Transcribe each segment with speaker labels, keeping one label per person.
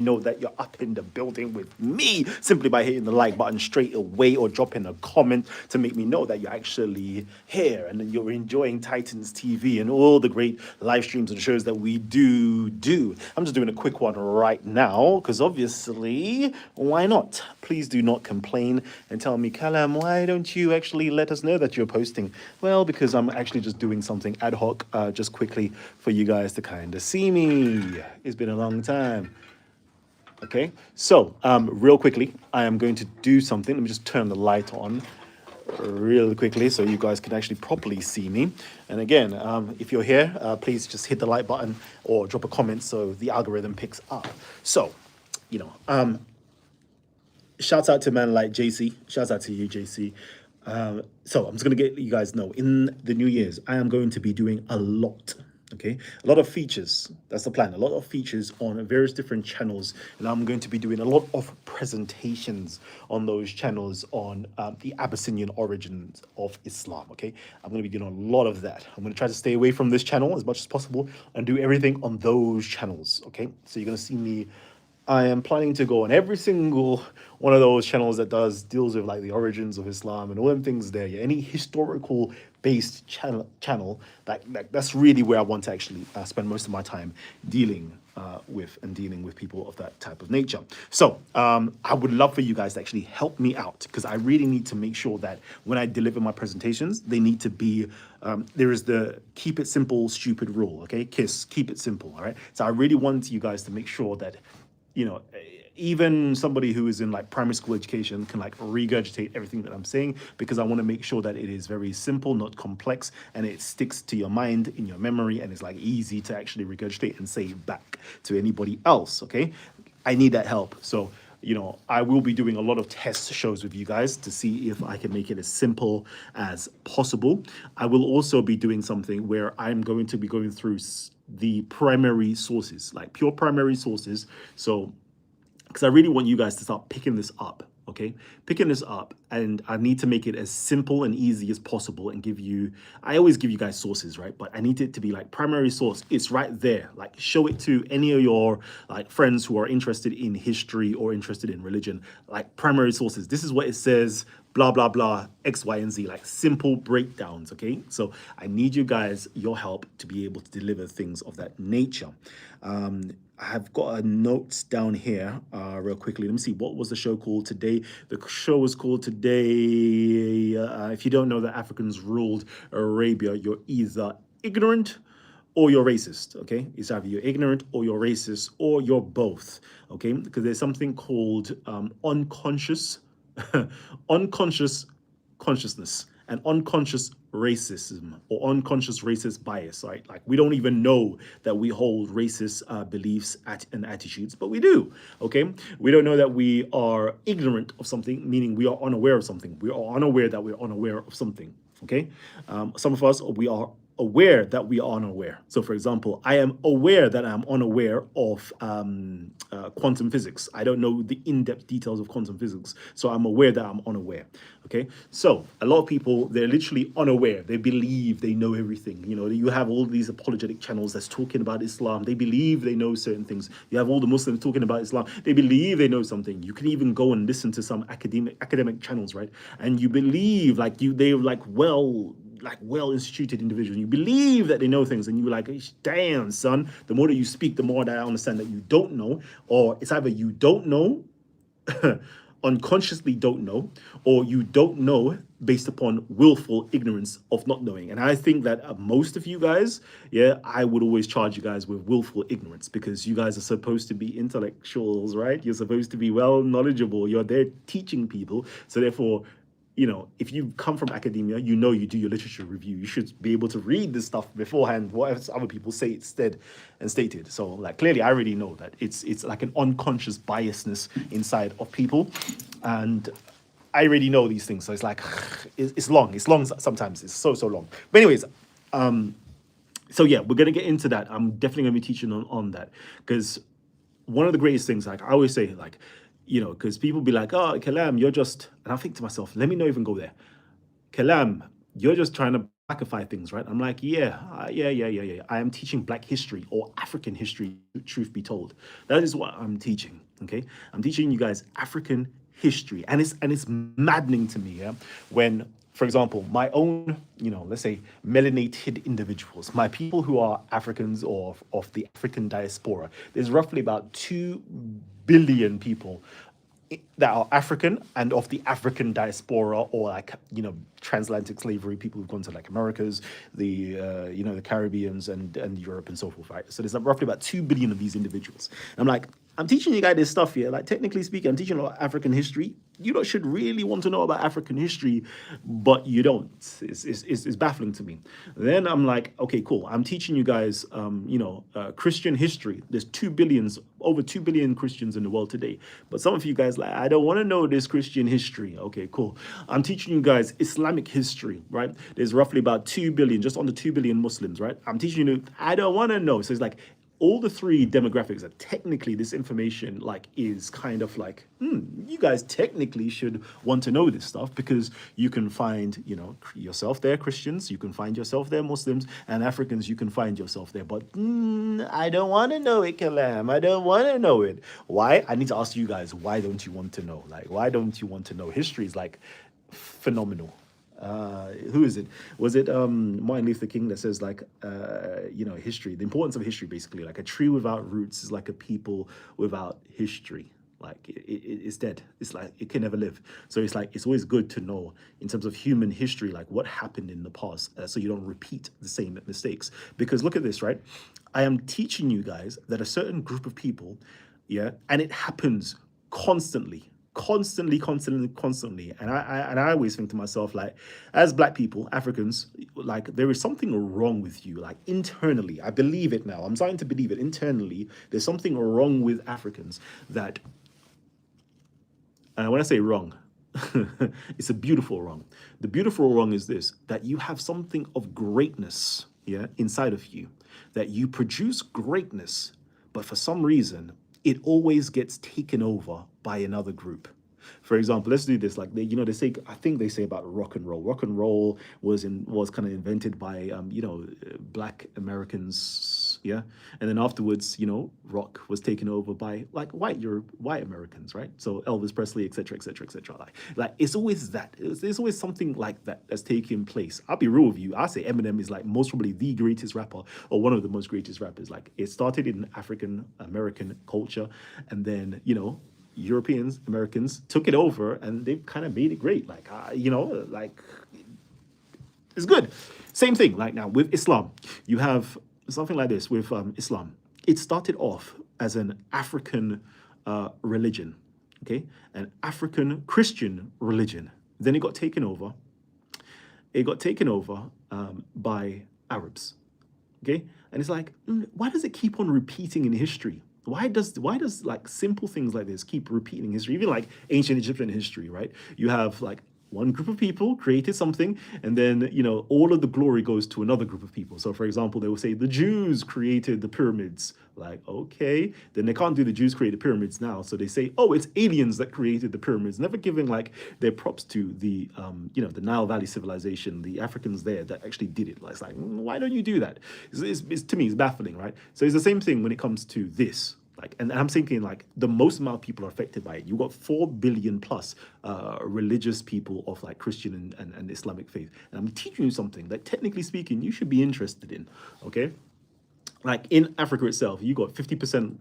Speaker 1: know that you're up in the building with me simply by hitting the like button straight away or dropping a comment to make me know that you're actually here and then you're enjoying Titans TV and all the great live streams and shows that we do. I'm just doing a quick one right now because obviously, why not? Please do not complain and tell me, Kalam, why don't you actually let us know that you're posting? Well, because I'm actually just doing something ad hoc, just quickly for you guys to kind of see me. It's been a long time. Okay, so real quickly, I am going to do something. Let me just turn the light on real quickly so you guys can actually properly see me. And again, if you're here, please just hit the like button or drop a comment so the algorithm picks up. So, shouts out to man like JC. Shouts out to you, JC. So I'm just gonna get you guys know in the New Year's, I am going to be doing a lot. Okay, a lot of features. That's the plan. A lot of features on various different channels, and I'm going to be doing a lot of presentations on those channels on the Abyssinian origins of Islam. Okay, I'm going to be doing a lot of that. I'm going to try to stay away from this channel as much as possible and do everything on those channels. Okay, so you're going to see me. I am planning to go on every single one of those channels that deals with like the origins of Islam and all them things there. Yeah, any historical based channel that's really where I want to actually spend most of my time dealing with people of that type of nature. So I would love for you guys to actually help me out because I really need to make sure that when I deliver my presentations, they need to be there is the keep it simple, stupid rule. Okay, KISS, keep it simple. All right. So I really want you guys to make sure that even somebody who is in like primary school education can like regurgitate everything that I'm saying because I want to make sure that it is very simple, not complex, and it sticks to your mind, in your memory, and it's like easy to actually regurgitate and say back to anybody else. Okay, I need that help. So I will be doing a lot of test shows with you guys to see if I can make it as simple as possible. I will also be doing something where I'm going to be going through the primary sources, like pure primary sources. So, because I really want you guys to start picking this up, okay? Picking this up, and I need to make it as simple and easy as possible and I always give you guys sources, right? But I need it to be like primary source. It's right there. Like show it to any of your like friends who are interested in history or interested in religion, like primary sources. This is what it says, blah, blah, blah, X, Y, and Z, like simple breakdowns, okay? So I need you guys, your help to be able to deliver things of that nature. I've got a notes down here real quickly. Let me see. What was the show called today? The show was called today. If you don't know that Africans ruled Arabia, you're either ignorant or you're racist, okay? It's either you're ignorant or you're racist or you're both, okay? Because there's something called unconscious unconscious consciousness and unconscious racism or unconscious racist bias, right? Like we don't even know that we hold racist beliefs and attitudes, but we do, okay? We don't know that we are ignorant of something, meaning we are unaware of something. We are unaware that we're unaware of something, okay? Some of us, we are aware that we are unaware. So for example, I am aware that I'm unaware of quantum physics. I don't know the in-depth details of quantum physics, so I'm aware that I'm unaware, okay? So a lot of people, they're literally unaware. They believe they know everything. You have all these apologetic channels that's talking about Islam. They believe they know certain things. You have all the Muslims talking about Islam. They believe they know something. You can even go and listen to some academic channels, right? And you believe they're well instituted individuals. You believe that they know things, and you're like, damn, son, the more that you speak, the more that I understand that you don't know, or it's either you don't know, unconsciously don't know, or you don't know based upon willful ignorance of not knowing. And I think that most of you guys, I would always charge you guys with willful ignorance because you guys are supposed to be intellectuals, right? You're supposed to be well knowledgeable. You're there teaching people. So therefore, if you come from academia, you do your literature review. You should be able to read this stuff beforehand, what other people say instead and stated. So like clearly I already know that it's like an unconscious biasness inside of people. And I already know these things. So it's like, it's long sometimes. It's so long. But anyways, so yeah, we're going to get into that. I'm definitely going to be teaching on that because one of the greatest things, like I always say, like, because people be like, oh, Kalam, you're just, and I think to myself, let me not even go there. Kalam, you're just trying to blackify things, right? I'm like, yeah. I am teaching Black history or African history, truth be told. That is what I'm teaching, okay? I'm teaching you guys African history. And it's maddening to me, yeah, when, for example, my own, let's say melanated individuals, my people who are Africans or of the African diaspora, there's roughly about 2 billion people that are African and of the African diaspora, or like, transatlantic slavery, people who've gone to like Americas, the Caribbeans and Europe and so forth, right? So there's like roughly about 2 billion of these individuals. I'm like, I'm teaching you guys this stuff here. Like, technically speaking, I'm teaching about African history. You lot should really want to know about African history, but you don't. It's baffling to me. Then I'm like, okay, cool. I'm teaching you guys, Christian history. There's over 2 billion Christians in the world today. But some of you guys like, I don't want to know this Christian history. Okay, cool. I'm teaching you guys Islamic history, right? There's roughly about 2 billion, just under 2 billion Muslims, right? I'm teaching you, I don't want to know. So it's like, all the 3 demographics that technically this information like is kind of like, you guys technically should want to know this stuff, because you can find, yourself there, Christians, you can find yourself there, Muslims, and Africans, you can find yourself there. But I don't want to know it, Kalam. I don't want to know it. Why? I need to ask you guys, why don't you want to know? Like, why don't you want to know? History is like phenomenal. Who is it? Was it Martin Luther King that says like, history, the importance of history, basically, like a tree without roots is like a people without history. Like it's dead. It's like it can never live. So it's like it's always good to know in terms of human history, like what happened in the past, so you don't repeat the same mistakes. Because look at this, right? I am teaching you guys that a certain group of people, yeah, and it happens constantly. And I always think to myself, like, as Black people, Africans, like, there is something wrong with you, like, internally. I believe it now. I'm starting to believe it internally. There's something wrong with Africans that, and when I say wrong, it's a beautiful wrong. The beautiful wrong is this, that you have something of greatness, yeah, inside of you, that you produce greatness, but for some reason, it always gets taken over by another group. For example, let's do this. Like they say, I think they say about rock and roll. Rock and roll was kind of invented by Black Americans, yeah. And then afterwards, rock was taken over by like white Americans, right? So Elvis Presley, etc., etc., etc. Like it's always that. There's always something like that that's taking place. I'll be real with you. I say Eminem is like most probably the greatest rapper, or one of the most greatest rappers. Like it started in African American culture, and then Europeans, Americans took it over, and they've kind of made it great. Like, like it's good. Same thing. Like now with Islam, you have something like this with Islam. It started off as an African religion, okay, an African Christian religion. Then it got taken over. It got taken over by Arabs, okay, and it's like, why does it keep on repeating in history? Why does like simple things like this keep repeating history? Even like ancient Egyptian history, right? You have like one group of people created something, and then all of the glory goes to another group of people. So for example, they will say the Jews created the pyramids. Like, okay, then they can't do the Jews created pyramids now, so they say, oh, it's aliens that created the pyramids, never giving like their props to the the Nile Valley civilization, the Africans there that actually did it. Like, it's like, why don't you do that? It's to me, it's baffling, right? So it's the same thing when it comes to this. Like, and I'm thinking like the most amount of people are affected by it. You've got 4 billion plus religious people of like Christian and Islamic faith. And I'm teaching you something that technically speaking, you should be interested in, okay? Like in Africa itself, you got 50%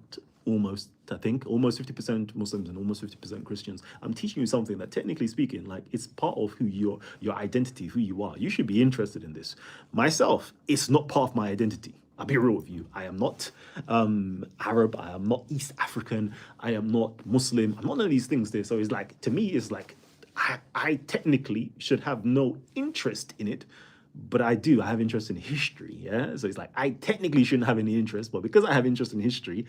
Speaker 1: almost, I think, almost 50% Muslims and almost 50% Christians. I'm teaching you something that technically speaking, like it's part of who your identity, who you are. You should be interested in this. Myself, it's not part of my identity. I'll be real with you. I am not Arab. I am not East African. I am not Muslim. I'm not none of these things there. So it's like, to me, it's like, I technically should have no interest in it, but I do. I have interest in history, yeah? So it's like, I technically shouldn't have any interest, but because I have interest in history,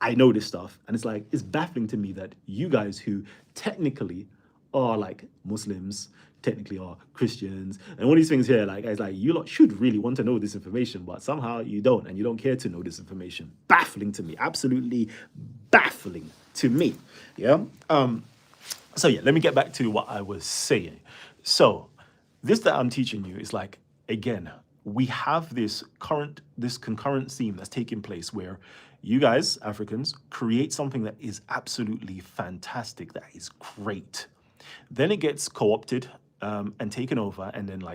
Speaker 1: I know this stuff. And it's like, it's baffling to me that you guys who technically are like Muslims, technically are Christians, and all these things here, like, it's like, you lot should really want to know this information, but somehow you don't, and you don't care to know this information. Baffling to me, absolutely baffling to me, yeah? So yeah, let me get back to what I was saying. So this that I'm teaching you is like again, we have this concurrent theme that's taking place where you guys, Africans, create something that is absolutely fantastic, that is great. Then it gets co-opted and taken over, and then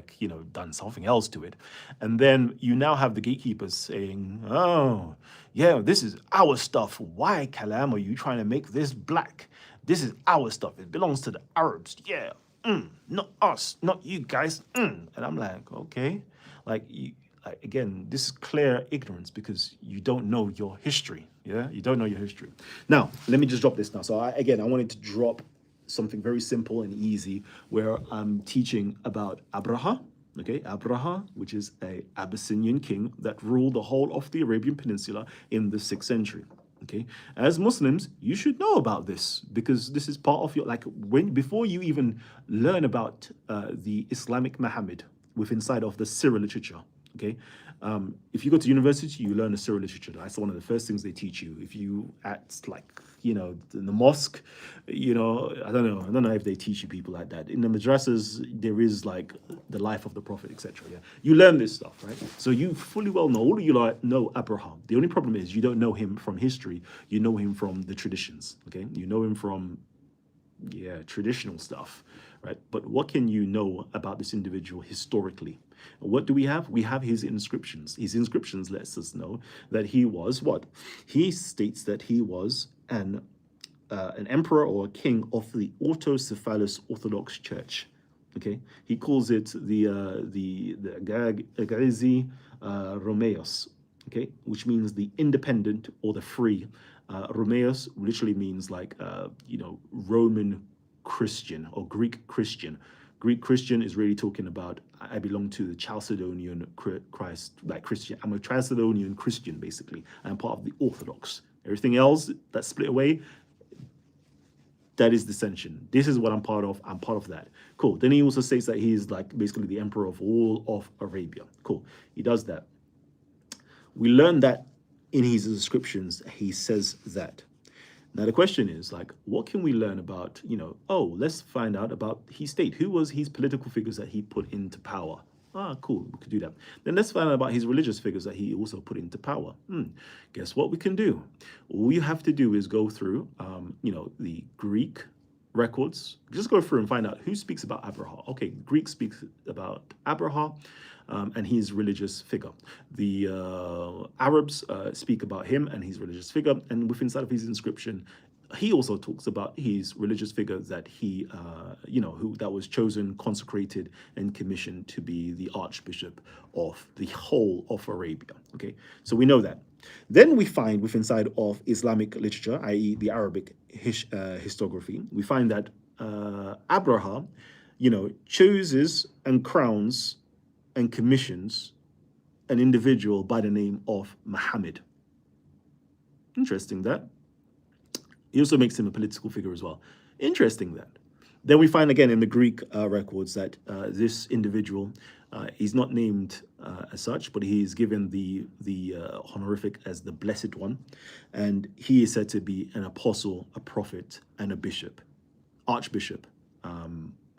Speaker 1: done something else to it. And then you now have the gatekeepers saying, oh, yeah, this is our stuff. Why, Kalam, are you trying to make this black? This is our stuff. It belongs to the Arabs. Yeah, not us, not you guys. And I'm like, okay, again, this is clear ignorance because you don't know your history. Yeah, you don't know your history. Now, let me just drop this now. So I wanted to drop something very simple and easy where I'm teaching about Abraha. Okay, Abraha, which is a Abyssinian king that ruled the whole of the Arabian Peninsula in the 6th century. Okay, as Muslims, you should know about this because this is part of your before you even learn about the Islamic Muhammad inside of the Syriac literature. Okay, if you go to university, you learn the Syriac literature. That's one of the first things they teach you. If you in the mosque, I don't know if they teach you people like that. In the madrasas, there is the life of the Prophet, etc. Yeah, you learn this stuff, right? So you fully well know. All of you know Abraham. The only problem is you don't know him from history. You know him from the traditions. Okay, you know him from traditional stuff, right? But what can you know about this individual historically? What do we have? We have his inscriptions. His inscriptions lets us know that he was what? He states that he was an emperor or a king of the Autocephalous Orthodox Church. Okay, he calls it the Agazi Romeos. Okay, which means the independent or the free. Romeos literally means Roman Christian or Greek Christian. Greek Christian is really talking about I belong to the Chalcedonian Christian. I'm a Chalcedonian Christian basically. I'm part of the Orthodox. Everything else that's split away, that is dissension. This is what I'm part of. I'm part of that. Cool. Then he also says that he's basically the emperor of all of Arabia. Cool. He does that. We learn that in his inscriptions, he says that. Now the question is what can we learn about, let's find out about his state. Who was his political figures that he put into power? Ah, cool, we could do that. Then let's find out about his religious figures that he also put into power. Guess what we can do? All you have to do is go through, the Greek records. Just go through and find out who speaks about Abraha. Okay, Greek speaks about Abraha. And his religious figure. The Arabs speak about him and his religious figure, and within inside of his inscription, he also talks about his religious figure that he, who that was chosen, consecrated, and commissioned to be the Archbishop of the whole of Arabia. Okay, so we know that. Then we find within inside of Islamic literature, i.e., the Arabic historiography, we find that Abraha, chooses and crowns and commissions an individual by the name of Muhammad. Interesting that. He also makes him a political figure as well. Interesting that. Then we find again in the Greek records that this individual is not named as such, but he is given the honorific as the Blessed One. And he is said to be an apostle, a prophet, and a bishop, archbishop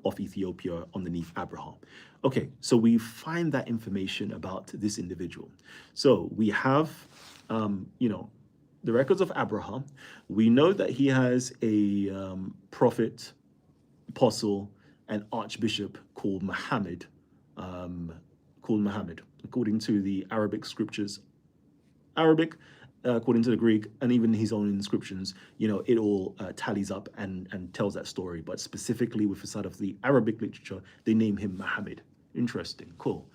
Speaker 1: of Ethiopia underneath Abraham. Okay, so we find that information about this individual. So we have, the records of Abraham. We know that he has a prophet, apostle, and archbishop called Muhammad, according to the Arabic scriptures. Arabic, according to the Greek, and even his own inscriptions, it all tallies up and tells that story. But specifically with the side of the Arabic literature, they name him Muhammad. Interesting. Cool.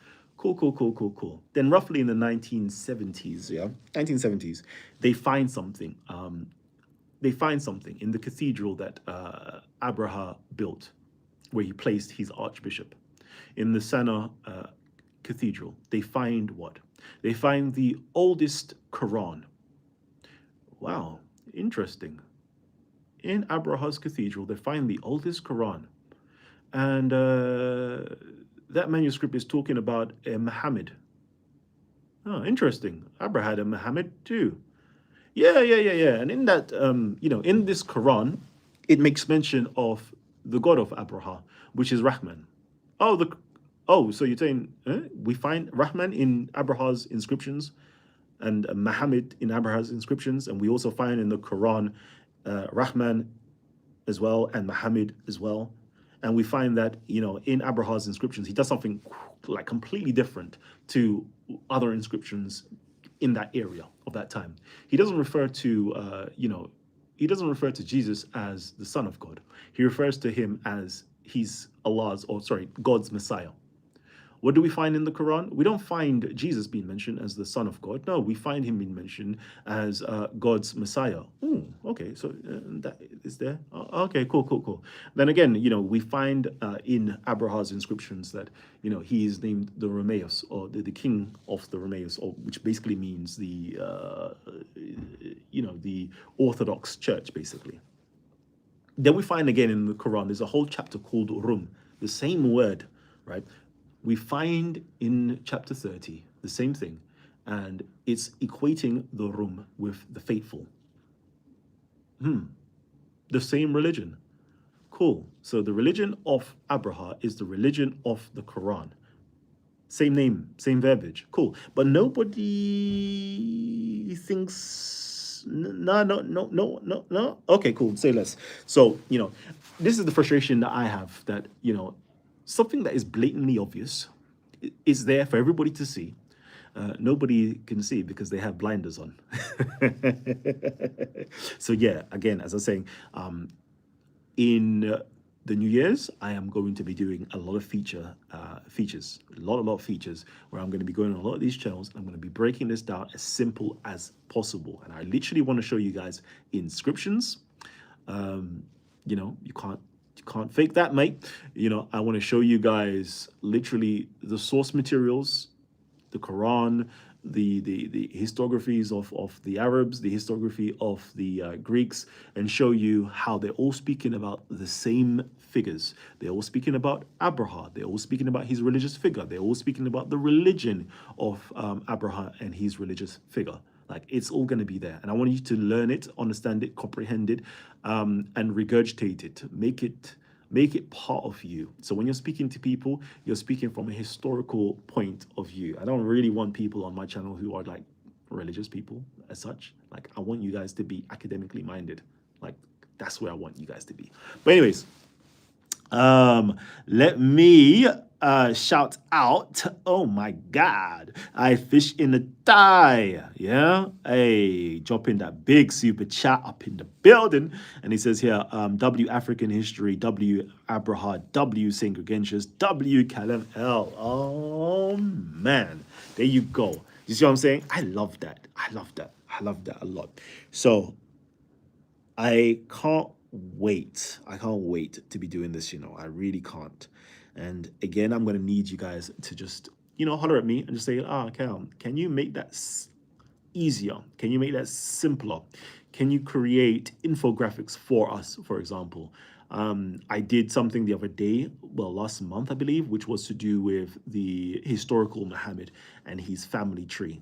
Speaker 1: Then roughly in the 1970s, they find something. They find something in the cathedral that Abraha built, where he placed his archbishop. In the Sana Cathedral, they find what? They find the oldest Quran. Wow, interesting. In Abraha's cathedral, they find the oldest Quran. And that manuscript is talking about a Muhammad. Oh, interesting. Abraha had a Muhammad too. Yeah. And in that, in this Quran, it makes mention of the God of Abraha, which is Rahman. Oh, Oh, so you're saying we find Rahman in Abraha's inscriptions and Muhammad in Abraha's inscriptions, and we also find in the Quran Rahman as well and Muhammad as well. And we find that, in Abraha's inscriptions, he does something like completely different to other inscriptions in that area of that time. He doesn't refer to, he doesn't refer to Jesus as the Son of God. He refers to him as God's Messiah. What do we find in the Quran? We don't find Jesus being mentioned as the Son of God. No, we find him being mentioned as God's Messiah. Ooh, okay, so that is there. Okay, cool. Then again, we find in Abraha's inscriptions that, he is named the Rameus, or the king of the Rameus, or which basically means the Orthodox Church, basically. Then we find again in the Quran, there's a whole chapter called Rum, the same word, right? We find in chapter 30 the same thing, and it's equating the Rum with the faithful. The same religion. Cool. So the religion of Abraha is the religion of the Quran. Same name, same verbiage. Cool. But nobody thinks, no. Okay, cool. Say less. So, this is the frustration that I have, that, something that is blatantly obvious is there for everybody to see. Nobody can see because they have blinders on. So yeah, again, as I was saying, in the New Year's, I am going to be doing a lot of features, a lot of features, where I'm going to be going on a lot of these channels. I'm going to be breaking this down as simple as possible. And I literally want to show you guys inscriptions. You can't fake that, mate. I want to show you guys literally the source materials, the Quran, the historiographies of the Arabs, the historiography of the Greeks, and show you how they're all speaking about the same figures. They're all speaking about Abraha. They're all speaking about his religious figure. They're all speaking about the religion of Abraha and his religious figure. Like, it's all going to be there. And I want you to learn it, understand it, comprehend it, and regurgitate it. Make it part of you. So when you're speaking to people, you're speaking from a historical point of view. I don't really want people on my channel who are like religious people as such. Like, I want you guys to be academically minded. Like, that's where I want you guys to be. But anyways, let me shout out. Oh my God, I fish in the thigh. Yeah, hey, dropping that big super chat up in the building. And he says here, W African history, W Abraha, W St. Gregentius, W Callum L. Oh man, there you go. You see what I'm saying? I love that a lot. So I can't wait to be doing this. I really can't. And again, I'm going to need you guys to just holler at me and just say, Cal, can you make that easier? Can you make that simpler? Can you create infographics for us, for example? I did something the other day, last month, I believe, which was to do with the historical Muhammad and his family tree,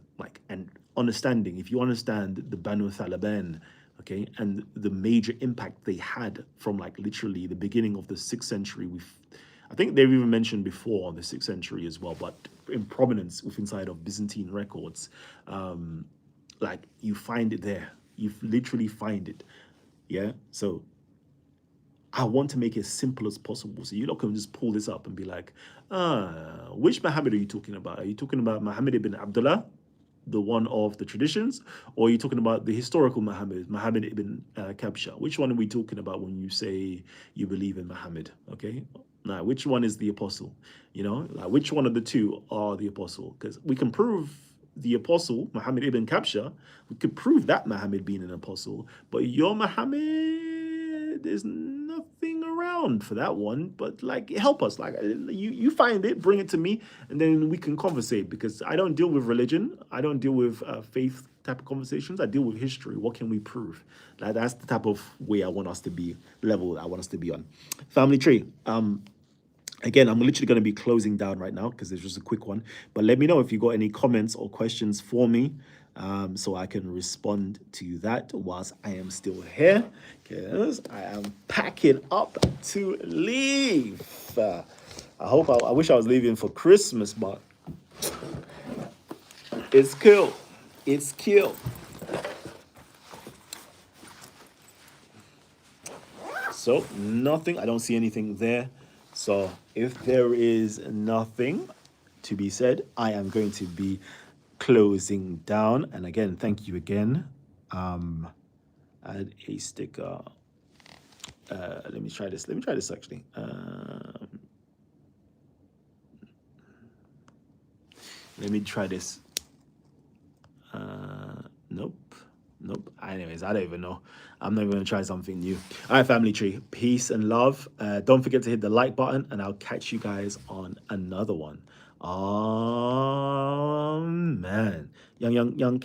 Speaker 1: and understanding. If you understand the Banu Thalaban, okay, and the major impact they had from literally the beginning of the 6th century. I think they've even mentioned before the 6th century as well, but in prominence inside of Byzantine records, you find it there. You literally find it. Yeah. So I want to make it as simple as possible. So you lot can just pull this up and be like, which Muhammad are you talking about? Are you talking about Muhammad ibn Abdullah, the one of the traditions, or are you talking about the historical Muhammad ibn Kabsha? Which one are we talking about when you say you believe in Muhammad? Okay, now which one is the apostle? Which one of the two are the apostle? Because we can prove the apostle Muhammad ibn Kabsha. We could prove that Muhammad being an apostle, but your Muhammad, there's nothing around for that one. But help us, you find it, bring it to me, and then we can conversate, because I don't deal with religion, I don't deal with faith type of conversations. I deal with history. What can we prove? That's the type of way I want us to be, level I want us to be on. Family tree. Again, I'm literally going to be closing down right now because it's just a quick one. But let me know if you got any comments or questions for me, so I can respond to that whilst I am still here, because I am packing up to leave. I wish I was leaving for Christmas, but it's cool. It's cool. So nothing. I don't see anything there. So if there is nothing to be said, I am going to be closing down. And again, thank you again. Add a sticker. Let me try this. Let me try this actually. Let me try this. Nope. Nope. Anyways, I don't even know. I'm not even going to try something new. All right, family tree. Peace and love. Don't forget to hit the like button, and I'll catch you guys on another one. Oh, man. Young